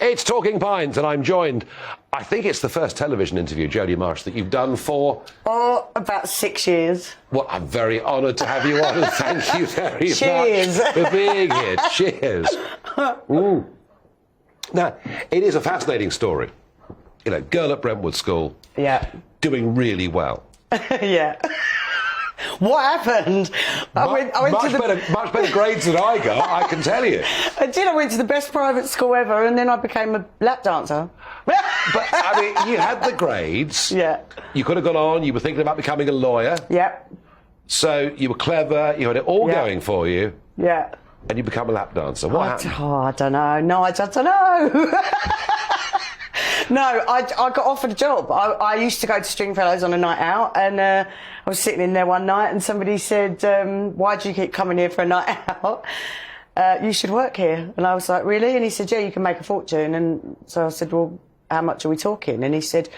It's Talking Pints, and I'm joined. I think it's the first television interview, Jodie Marsh, that you've done for... Oh, about 6 years. Well, I'm very honoured to have you on, and thank you very Cheers. much for being here. Cheers. Mm. Now, it is a fascinating story. You know, girl at Brentwood School. Yeah. Doing really well. Yeah. What happened? I went much better grades than I got, I can tell you. I went to the best private school ever, and then I became a lap dancer. But, I mean, you had the grades. Yeah. You could have gone on, you were thinking about becoming a lawyer. Yeah. So you were clever, you had it all going for you. Yeah. And you become a lap dancer. What happened? Oh, I don't know. No, I don't know. No, I got offered a job. I used to go to Stringfellows on a night out, and I was sitting in there one night, and somebody said, why do you keep coming here for a night out? You should work here. And I was like, really? And he said, yeah, you can make a fortune. And so I said, well, how much are we talking? And he said,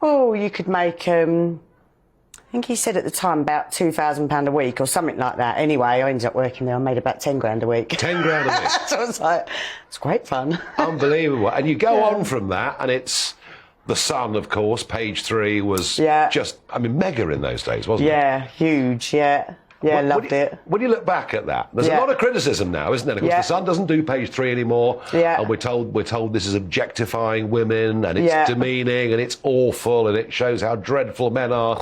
oh, you could make... I think he said at the time about £2,000 a week or something like that. Anyway, I ended up working there. I made about 10 grand a week. 10 grand a week? So I was like, it's great fun. Unbelievable. And you go on from that, and it's The Sun, of course. Page 3 was just, I mean, mega in those days, wasn't it? Yeah, huge, yeah. Yeah, loved it. When you look back at that, there's a lot of criticism now, isn't there? Of course, The Sun doesn't do Page 3 anymore. Yeah. And we're told this is objectifying women, and it's demeaning, and it's awful, and it shows how dreadful men are.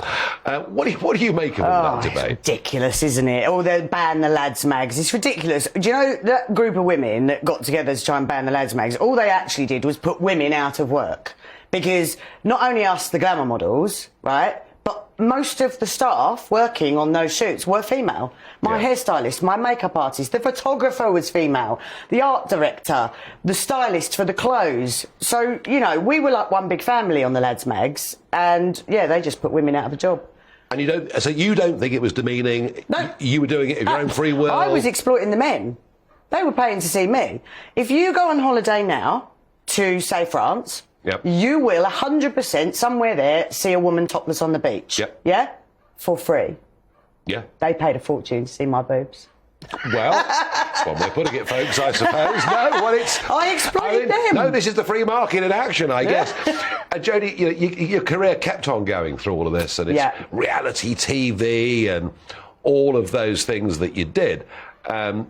What do you make of all that debate? It's ridiculous, isn't it? Oh, they ban the lads' mags. It's ridiculous. Do you know that group of women that got together to try and ban the lads' mags? All they actually did was put women out of work. Because not only us, the glamour models, right? But most of the staff working on those shoots were female. My hairstylist, my makeup artist, the photographer was female, the art director, the stylist for the clothes. So, you know, we were like one big family on the lads' mags, and yeah, they just put women out of a job. And you don't think it was demeaning? No. You were doing it of your own free will? I was exploiting the men. They were paying to see me. If you go on holiday now to, say, France... Yep. You will 100% somewhere there see a woman topless on the beach. Yep. Yeah? For free. Yeah. They paid a fortune to see my boobs. Well, that's one way of putting it, folks, I suppose. No, well, it's... I exploited them. No, this is the free market in action, I guess. And Jodie, your career kept on going through all of this, and it's reality TV and all of those things that you did. Did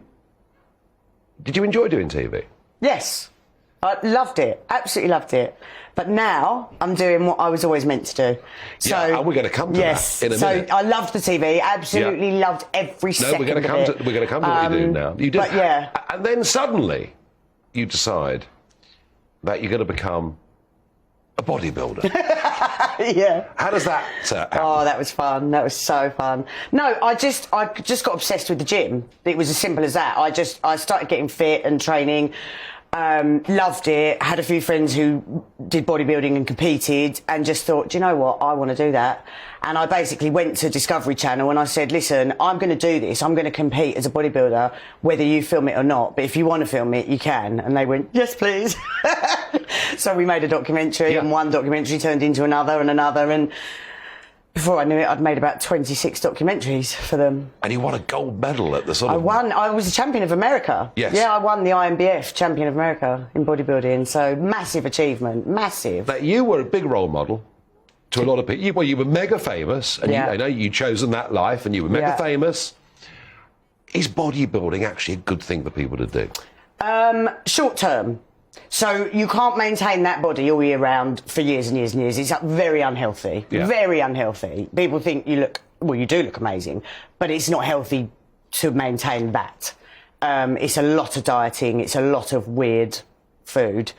you enjoy doing TV? Yes. I loved it, absolutely loved it. But now I'm doing what I was always meant to do. So, and we're going to come to that in a minute. So I loved the TV, absolutely loved every second we're going to come to what you do now. You did, but yeah. And then suddenly you decide that you're going to become a bodybuilder. Yeah. How does that happen? Oh, that was fun. That was so fun. No, I just got obsessed with the gym. It was as simple as that. I started getting fit and training. Loved it, had a few friends who did bodybuilding and competed, and just thought, do you know what, I want to do that. And I basically went to Discovery Channel and I said, listen, I'm going to do this, I'm going to compete as a bodybuilder, whether you film it or not, but if you want to film it, you can. And they went, yes, please. So we made a documentary, and one documentary turned into another and another, and before I knew it, I'd made about 26 documentaries for them. And you won a gold medal at the sort of... I was a champion of America. Yes. Yeah, I won the IMBF champion of America in bodybuilding, so massive achievement, massive. But you were a big role model to a lot of people. Well, you were mega famous, and I know you'd chosen that life, and you were mega famous. Is bodybuilding actually a good thing for people to do? Short term. So you can't maintain that body all year round for years and years and years. It's very unhealthy. Yeah. Very unhealthy. People think you do look amazing, but it's not healthy to maintain that. It's a lot of dieting. It's a lot of weird food.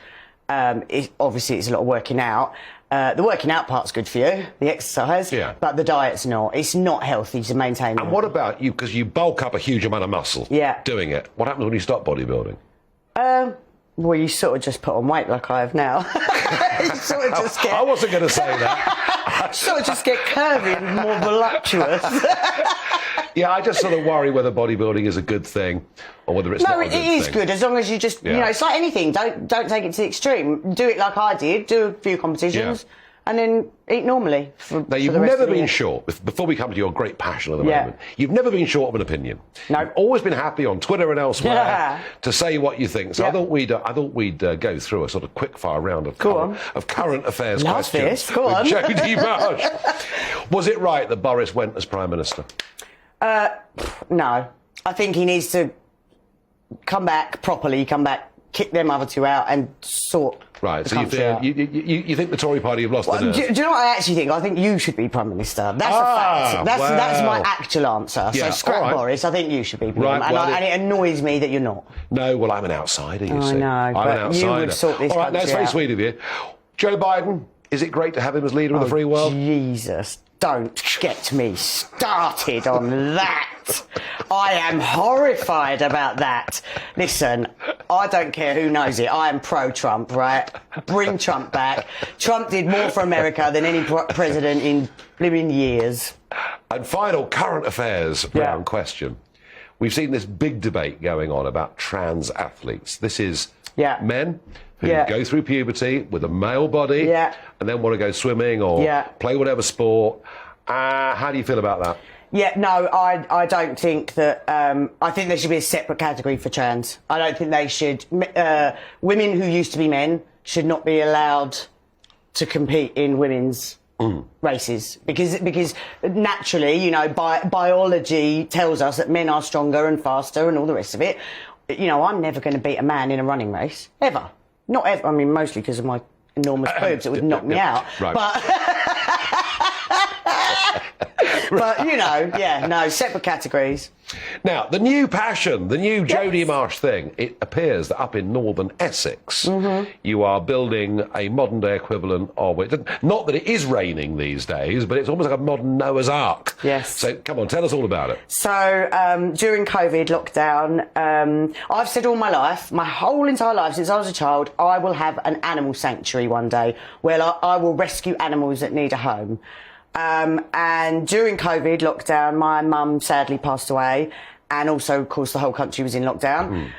Obviously, it's a lot of working out. The working out part's good for you, the exercise, but the diet's not. It's not healthy to maintain. And what about you? Because you bulk up a huge amount of muscle doing it. What happens when you stop bodybuilding? Well, you sort of just put on weight like I have now. You sort of just I wasn't going to say that. Sort of just get curvy and more voluptuous. Yeah, I just sort of worry whether bodybuilding is a good thing or whether it's not a good thing. No, it is good as long as you just, you know, it's like anything. Don't take it to the extreme. Do it like I did. Do a few competitions and then eat normally. Now, you've never been short, before we come to your great passion at the moment, you've never been short of an opinion. No. You've always been happy on Twitter and elsewhere to say what you think. So I thought we'd go through a sort of quick-fire round of current affairs questions Go on. with Jodie Marsh. Was it right that Boris went as Prime Minister? No. I think he needs to come back, kick them other two out and sort Right, the so country out. you think the Tory party have lost the nerve? Do you know what I actually think? I think you should be Prime Minister. That's a fact. That's my actual answer. Yeah, so scrap Boris, I think you should be Prime. And it annoys me that you're not. No, well, I'm an outsider, you see. I know, I'm an outsider. you would sort this All right, that's very sweet of you. Joe Biden, is it great to have him as leader of the free world? Jesus, don't get me started on that. I am horrified about that. Listen, I don't care who knows it. I am pro-Trump, right? Bring Trump back. Trump did more for America than any president in blooming years. And final current affairs round question. We've seen this big debate going on about trans athletes. This is men who go through puberty with a male body and then want to go swimming or play whatever sport. How do you feel about that? Yeah, no, I don't think that... I think there should be a separate category for trans. I don't think they should... women who used to be men should not be allowed to compete in women's races. Because naturally, you know, biology tells us that men are stronger and faster and all the rest of it. You know, I'm never going to beat a man in a running race. Ever. Not ever. I mean, mostly because of my enormous boobs. It would knock me out. Right. But... But, you know, separate categories. Now, the new passion, the new Jodie Marsh thing, it appears that up in northern Essex, you are building a modern-day equivalent of it. Not that it is raining these days, but it's almost like a modern Noah's Ark. Yes. So, come on, tell us all about it. So, during COVID lockdown, I've said all my life, my whole entire life, since I was a child, I will have an animal sanctuary one day where I will rescue animals that need a home. And during COVID lockdown, my mum sadly passed away, and also, of course, the whole country was in lockdown.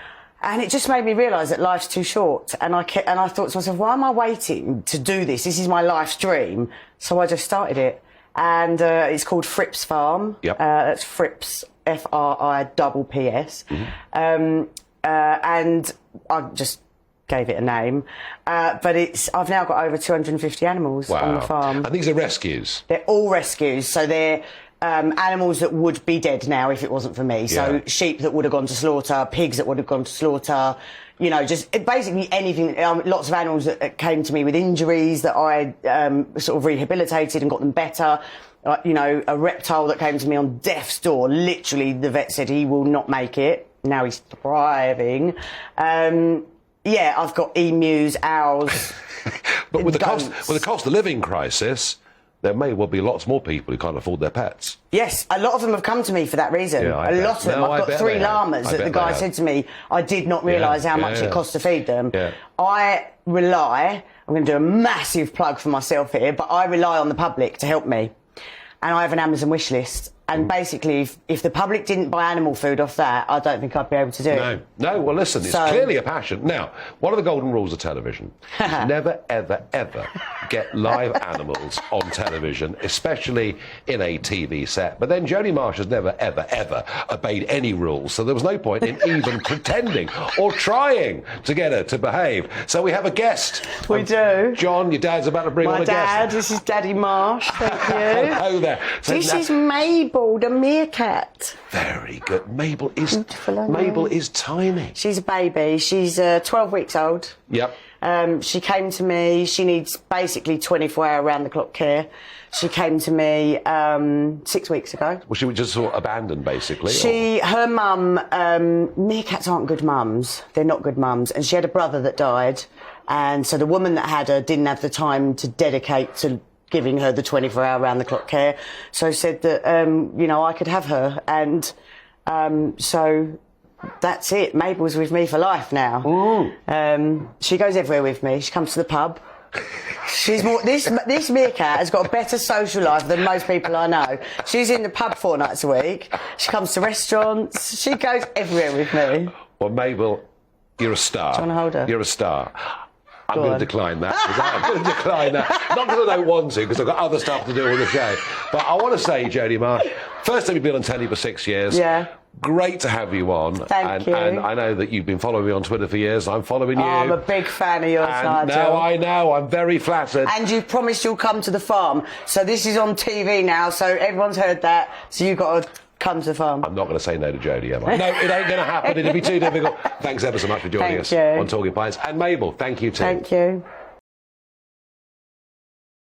And it just made me realise that life's too short. And I thought to myself, why am I waiting to do this? This is my life's dream. So I just started it, and it's called Fripp's Farm. Yep. That's Fripp's, F-R-I-P-P-S. And I just gave it a name, but I've now got over 250 animals on the farm. And these are rescues? They're all rescues, so they're animals that would be dead now if it wasn't for me. So sheep that would have gone to slaughter, pigs that would have gone to slaughter, you know, just basically anything. Lots of animals that came to me with injuries that I sort of rehabilitated and got them better. You know, a reptile that came to me on death's door. Literally, the vet said he will not make it. Now he's thriving. Yeah, I've got emus, owls. But with the cost of living crisis, there may well be lots more people who can't afford their pets. Yes, a lot of them have come to me for that reason. Yeah, a lot of them. I've got 3 llamas that the guy said to me, I did not realise how much it costs to feed them. Yeah. I'm going to do a massive plug for myself here, but I rely on the public to help me. And I have an Amazon wish list. And basically, if the public didn't buy animal food off that, I don't think I'd be able to do it. No. Well, listen, it's clearly a passion. Now, one of the golden rules of television is never, ever, ever get live animals on television, especially in a TV set. But then Jodie Marsh has never, ever, ever obeyed any rules, so there was no point in even pretending or trying to get her to behave. So we have a guest. We do. John, your dad's about to bring on a guest. My dad, this is Daddy Marsh. Thank you. Hello there. So this is Mabel, the meerkat. Very good. Mabel is tiny. She's a baby. She's 12 weeks old. Yep. She came to me. She needs basically 24-hour round-the-clock care. She came to me 6 weeks ago. Well, she was just sort of abandoned, basically. Her mum. Meerkats aren't good mums. They're not good mums. And she had a brother that died, and so the woman that had her didn't have the time to dedicate to giving her the 24-hour round-the-clock care. So said that you know, I could have her, and so that's it. Mabel's with me for life now. She goes everywhere with me. She comes to the pub. She's more. This meerkat has got a better social life than most people I know. She's in the pub 4 nights a week. She comes to restaurants. She goes everywhere with me. Well, Mabel, you're a star. Do you want to hold her? You're a star. I'm going to decline that. I'm going to decline that. Not because I don't want to, because I've got other stuff to do on the show. But I want to say, Jodie Marsh, first time you've been on telly for 6 years. Yeah. Great to have you on. Thank you. And I know that you've been following me on Twitter for years. I'm following you. Oh, I'm a big fan of yours, Nigel. No, I know. I'm very flattered. And you've promised you'll come to the farm. So this is on TV now, so everyone's heard that. So you've got to come to the farm. I'm not going to say no to Jodie, am I? No, it ain't going to happen. It'll be too difficult. Thanks ever so much for joining us on Talking Pints. And Mabel, thank you too. Thank you.